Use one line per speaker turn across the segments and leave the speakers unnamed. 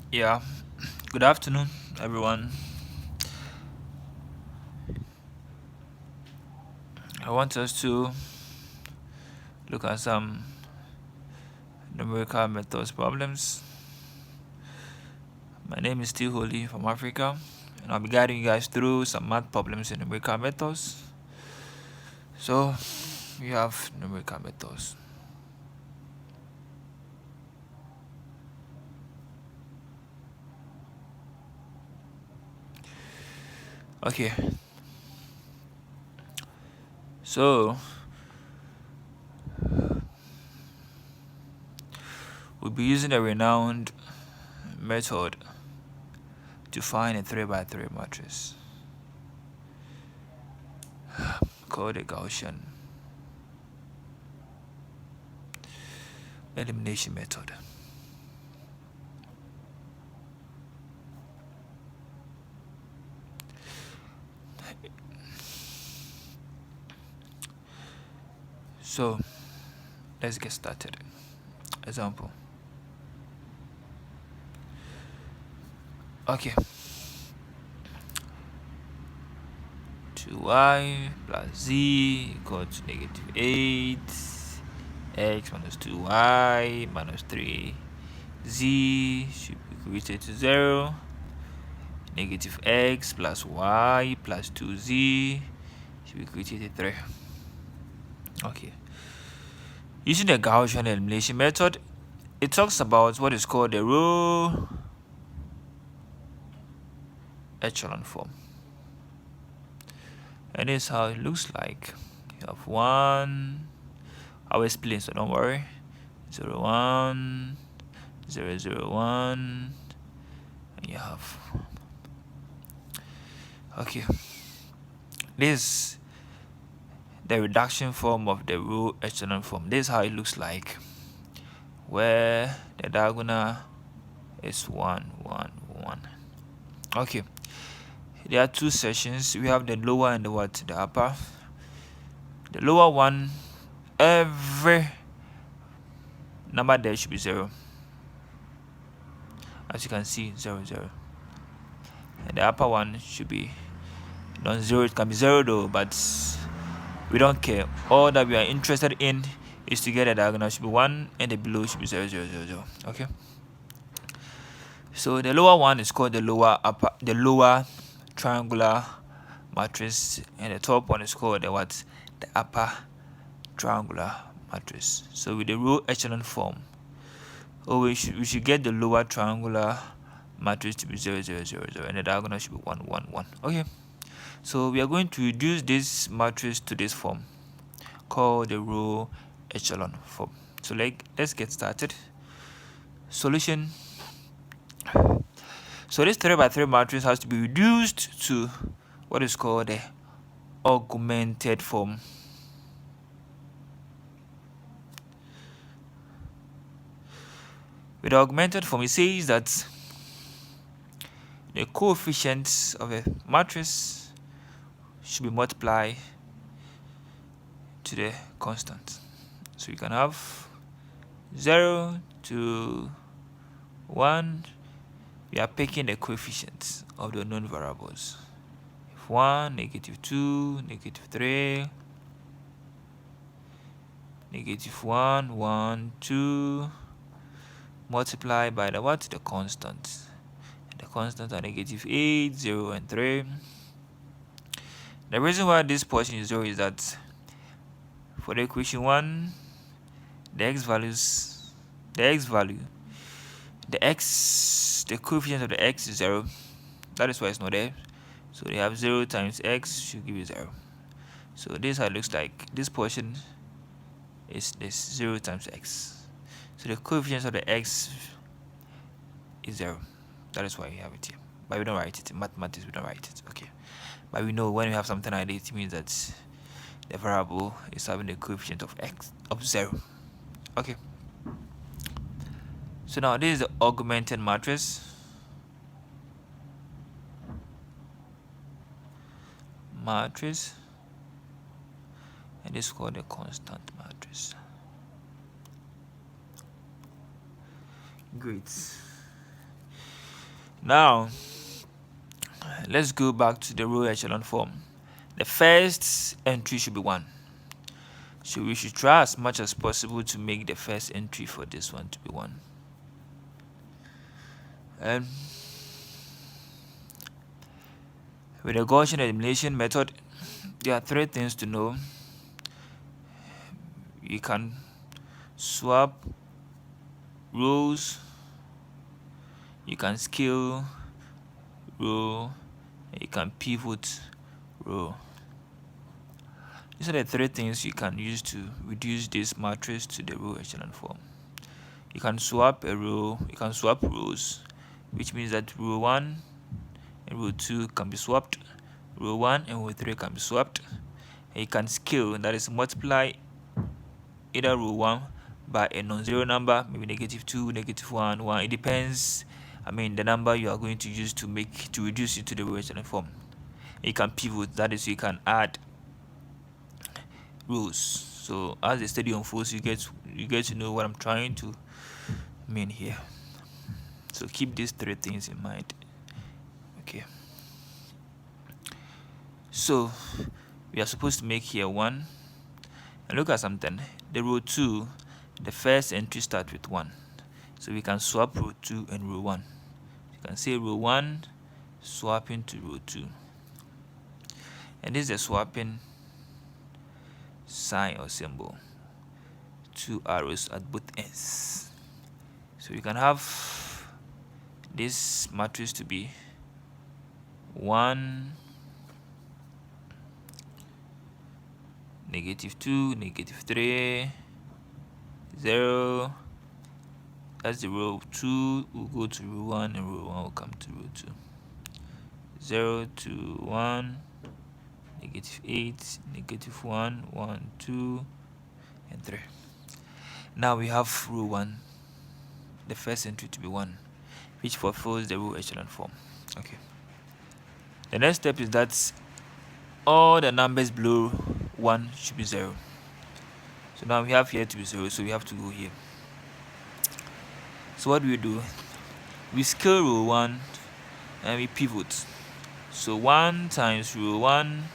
Yeah, good afternoon, everyone. I want us to look at some numerical methods problems. My name is Steve Holy from Africa, and I'll be guiding you guys through some math problems in numerical methods. So, we have numerical methods. Okay, so we'll be using a renowned method to find a 3 by 3 matrix called a Gaussian elimination method. So, let's get started. Example. Okay. 2y plus z equal to negative 8, x minus 2y minus 3z should be equated to 0, negative x plus y plus 2z should be equated to 3. Okay. Using the Gaussian elimination method, it talks about what is called the row echelon form. And this is how it looks like. You have 1, I'll explain, so don't worry. 0, 1, 0, 0, 1, and you have, okay, this the reduction form of the row echelon form. This is how it looks like, where the diagonal is 1, 1, 1. Okay, there are two sections. We have the lower and the upper. The lower one, every number there should be 0. As you can see, 0, 0. And the upper one should be non-zero. It can be 0 though, but we don't care. All that we are interested in is to get the diagonal should be 1 and the below should be 0, 0, 0, 0. Okay. So the lower one is called the lower triangular matrix, and the top one is called the upper triangular matrix. So with the row echelon form, we should get the lower triangular matrix to be 0, 0, 0, 0, and the diagonal should be 1, 1, 1. Okay. So we are going to reduce this matrix to this form called the row echelon form. So let's get started. Solution. So this 3 by 3 matrix has to be reduced to what is called the augmented form. With the augmented form, it says that the coefficients of a matrix should be multiplied to the constant. So you can have 0 to 1. We are picking the coefficients of the known variables. If 1, negative 2, negative 3, negative 1, 1, 2, multiplied by the constant. The constants are negative 8, 0, and 3. The reason why this portion is 0 is that for the equation 1, the coefficient of the x is 0. That is why it's not there. So they have 0 times x should give you 0. So this is how it looks like. This portion is this 0 times x. So the coefficient of the x is 0. That is why we have it here. But we don't write it. In mathematics, we don't write it. Okay. But we know when we have something like this, it means that the variable is having the coefficient of x of 0. Okay. So now this is the augmented matrix. And this is called the constant matrix. Great. Now let's go back to the row echelon form. The first entry should be 1. So we should try as much as possible to make the first entry for this one to be 1. And with the Gaussian elimination method, there are 3 things to know. You can swap rows, you can scale row, and you can pivot row. These are the 3 things you can use to reduce this matrix to the row echelon form. You can swap a row, you can swap rows, which means that row 1 and row 2 can be swapped, row 1 and row 3 can be swapped, and you can scale, that is multiply either row 1 by a non-zero number, maybe -2, -1, 1. It depends, the number you are going to use to reduce it to the row echelon form. And you can pivot, that is, you can add rows. So as the study unfolds, you get to know what I'm trying to mean here. So keep these 3 things in mind. Okay. So we are supposed to make here 1. And look at something. The row 2, the first entry starts with 1. So we can swap row 2 and row 1. You can say row 1 swapping to row 2. And this is the swapping sign or symbol. 2 arrows at both ends. So you can have this matrix to be 1, -2, -3, 0. That's the row 2 will go to row 1 and row 1 will come to row 2. 0 to 1, -8, -1, 1, 2, and 3. Now we have row 1, the first entry to be 1, which fulfills the row echelon form. Okay. The next step is that all the numbers below 1 should be 0. So now we have here to be 0, so we have to go here. So what do? We scale row 1 and we pivot. So 1 times row 1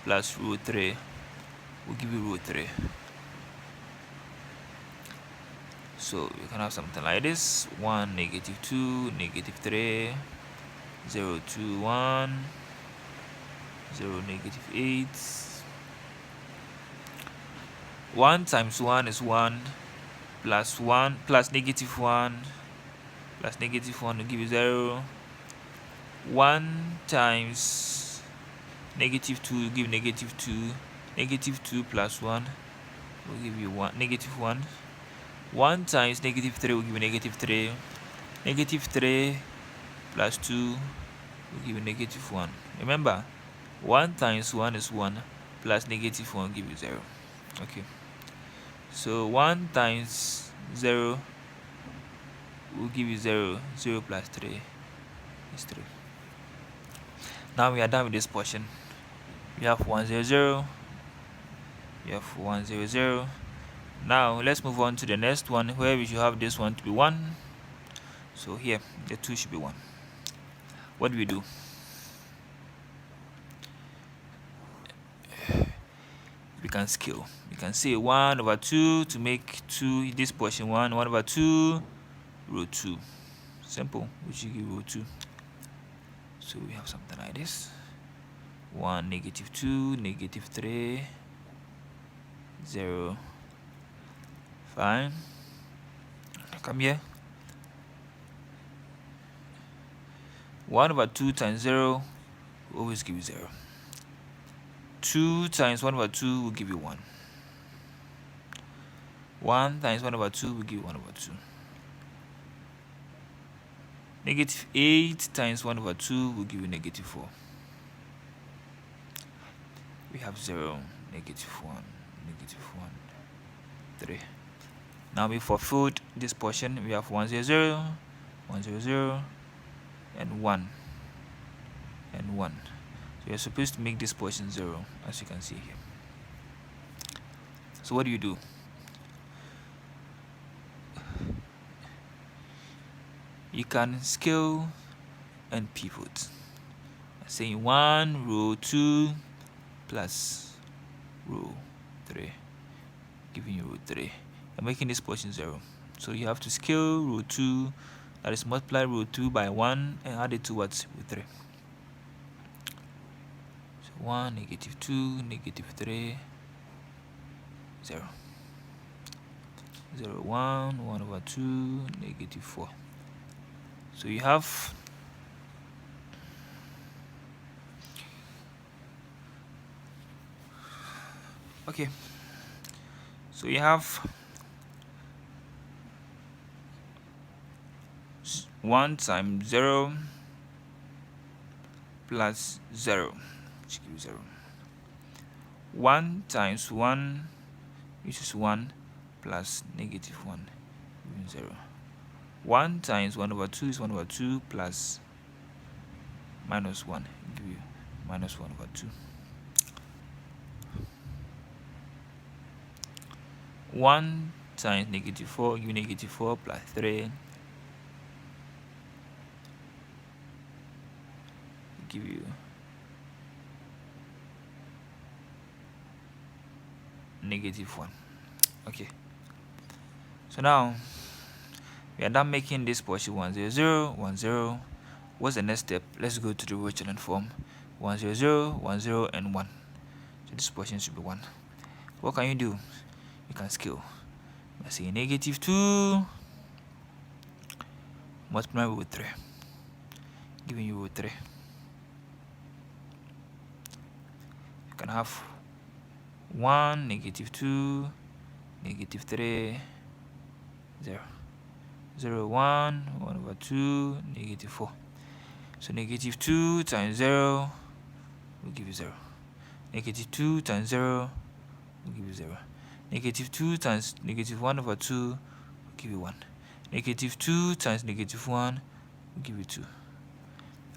plus row 3 will give you row 3. So you can have something like this: 1, -2, -3, 0, 2, 1, 0, -8. 1 times 1 is 1 plus 1 plus -1 plus -1 will give you 0. 1 times -2 will give -2. -2 plus 1 will give you -1. 1 times -3 will give you -3. -3 plus 2 will give you -1. Remember, 1 times 1 is 1 plus -1 will give you 0. Okay. So 1 times 0 will give you 0. 0 plus 3 is 3. Now we are done with this portion. We have 1, 0, 0. We have 1, 0, 0. Now let's move on to the next one, where we should have this one to be 1. So here the 2 should be 1. What do? We can scale. We can say 1/2 to make 2 this portion 1. 1/2 row 2. Simple. We should give row 2. So we have something like this: 1, -2, -3, 0. Fine. Come here. 1/2 times 0 will always give you 0. 2 times 1/2 will give you 1. 1 times 1/2 will give you 1/2. -8 times 1/2 will give you -4. We have 0, -1, -1, 3. Now we fulfilled this portion. We have 1, 0, 0, 1, 0, 0, and 1, and 1. So you're supposed to make this portion 0, as you can see here. So what do? You can scale and pivot. I'm saying 1 row 2 plus row 3, giving you row 3. I'm making this portion 0. So you have to scale row 2, that is multiply row 2 by 1 and add it to what? With 3. So 1, negative 2, negative 3, 0. 0, 1, 1 over 2, negative 4. So you have okay. So you have 1 times 0 plus 0, which gives 0. 1 times 1, which is 1, plus negative 1, giving 0. 1 times 1 over 2 is 1 over 2 plus minus 1, give you minus 1 over 2. 1 times negative 4 give you negative 4 plus 3, give you negative 1. Okay, so now we are done making this portion 1 0 0 1 0. What's the next step? Let's go to the row echelon form. 1 0 0 1 0 and 1. So this portion should be 1. What can you do? You can scale. Let's say negative 2 multiply with 3, giving you row 3. You can have 1 negative 2 negative 3 0 0 1 1 over 2 negative 4. So negative 2 times 0 will give you 0. Negative 2 times 0 will give you 0. Negative 2 times negative 1 over 2 will give you 1. Negative 2 times negative 1 will give you 2.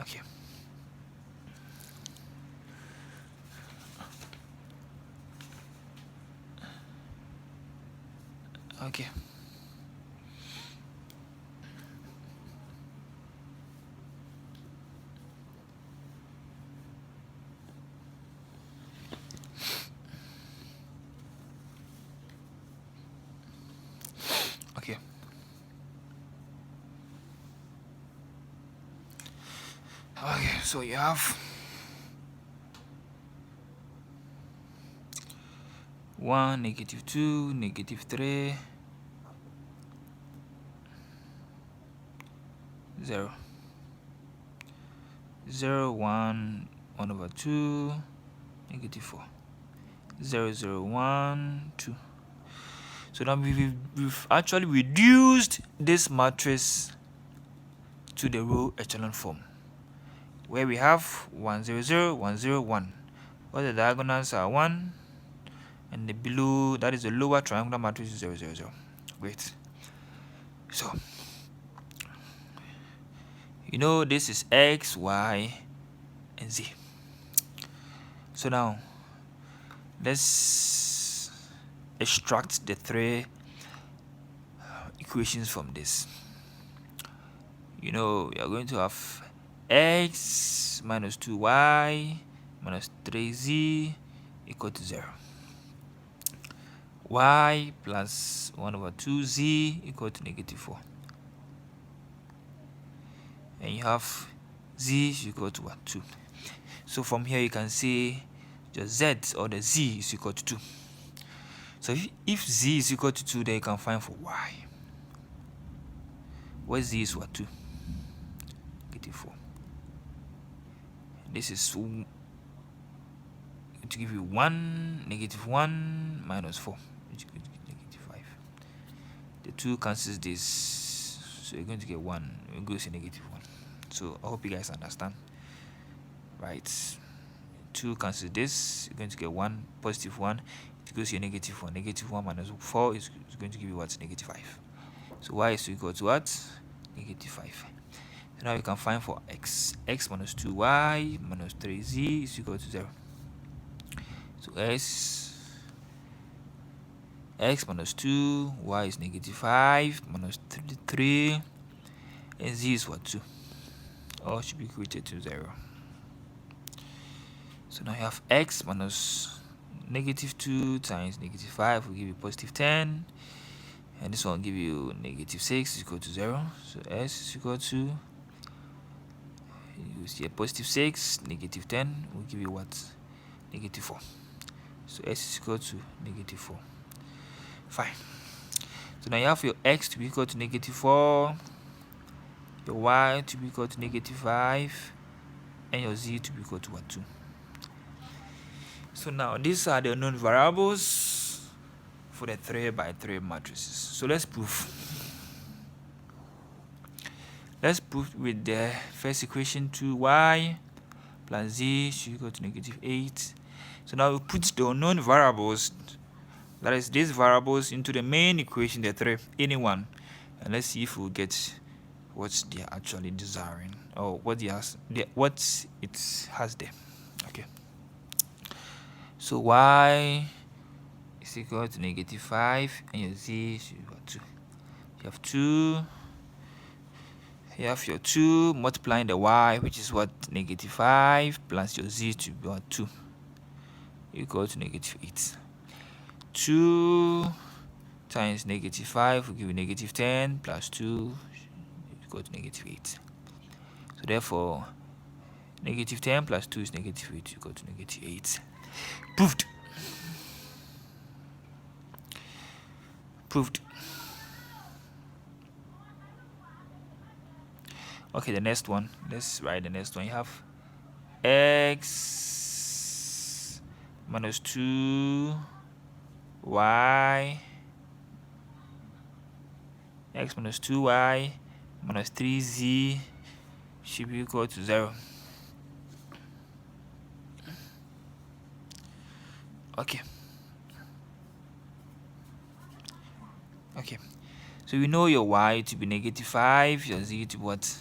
Okay. Okay. Okay. Okay, so you have 1 negative 2 negative 3 0 0 1 1 over 2 negative 4 0 0 1 2. So now we've actually reduced this matrix to the row echelon form, where we have 1 0 0 1 0 1, where the diagonals are 1 and the below, that is the lower triangular matrix, is 0 0 0. Great. So you know this is x, y, and z. So now let's extract the three equations from this. You know, we are going to have x minus 2y minus 3z equal to 0. Y plus 1 over 2z equal to negative 4. And you have z is equal to what? 2. So from here you can say the z or the z is equal to 2. So if z is equal to 2, then you can find for y, where z is what? 2. Negative 4. This is to give you 1, negative 1 minus 4, which is going to give negative 5. The 2 cancels this, so you're going to get 1. It goes to negative 1. So I hope you guys understand. Right. 2 cancels this, you're going to get 1, positive 1. It goes to negative 1. Negative 1 minus 4 is going to give you what? Negative 5. So y is equal to what? Negative 5. So now you can find for x. X minus 2y minus 3z is equal to 0. So x minus 2, y is negative 5 minus 3, and z is what? 2. or should be equated to 0. So now you have x minus -2 times -5 will give you +10, and this one will give you -6 is equal to 0. So s is equal to, you see a +6, -10 will give you what? -4. So s is equal to -4. Fine. So now you have your x to be equal to -4, your y to be equal to -5, and your z to be equal to what? 2. So now these are the unknown variables for the 3x3 matrices. So let's prove. Let's prove with the first equation, 2y plus z should equal to -8. So now we put the unknown variables, that is these variables, into the main equation, the 3, anyone, and let's see if we'll get what they are actually desiring, or what it has there. Okay. So y is equal to -5, and your z is equal to 2. You have 2. You have your 2 multiplying the y, which is what? -5, plus your z to be what? 2, equal to -8. 2 times -5 will give you -10, plus 2 equal to -8. So therefore, -10 plus 2 is -8, equal to -8. Proved. Proved. Okay, the next one. Let's write the next one. You have x minus 2y, x minus 2y minus 3z should be equal to 0. Okay. Okay. So we know your y to be -5, your z to be what?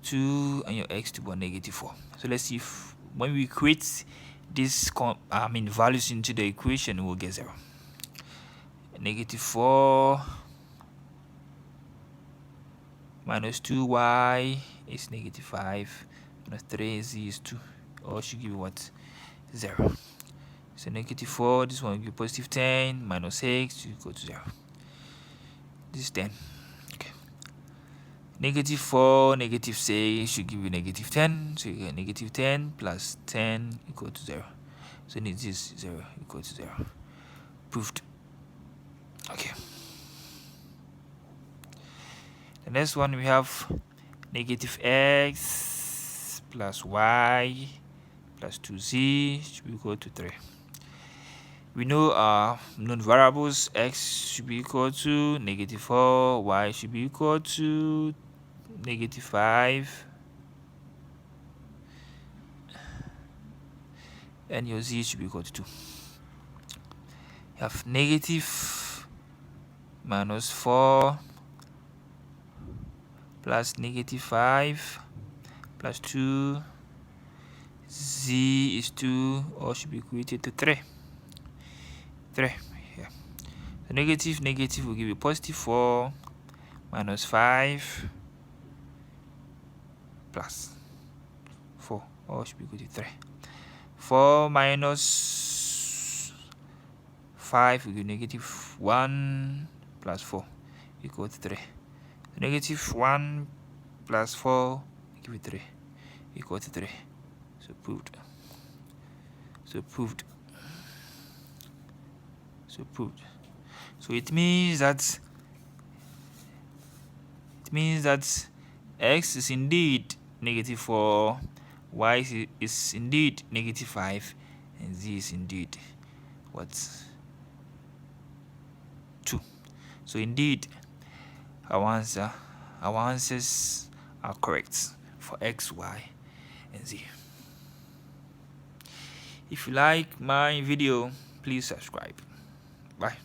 2, and your x to be -4. So let's see if when we equate these values into the equation, we'll get 0. -4 minus 2y is -5, minus 3z is 2, or should give you what? 0. So -4, this one will give +10, minus 6 equal to 0. This is 10. Okay. -4, -6 should give you -10. So you get -10 plus 10 equal to 0. So this is 0 equal to 0. Proved. Okay. The next one we have -x plus y plus 2z should be equal to 3. We know our known variables. X should be equal to -4, y should be equal to -5, and your z should be equal to 2. You have negative minus 4 plus -5 plus 2, z is 2, or should be equated to 3. 3 here. So negative will give you +4 minus 5 plus 4, or should be equal to 3. 4 minus 5 will give -1 plus 4 equal to 3. So -1 plus 4 will give you 3 equal to 3. So proved. So proved. So proved. So it means that x is indeed -4, y is indeed -5, and z is indeed what? 2. So indeed our answers are correct for x, y, and z. If you like my video, please subscribe. Bye.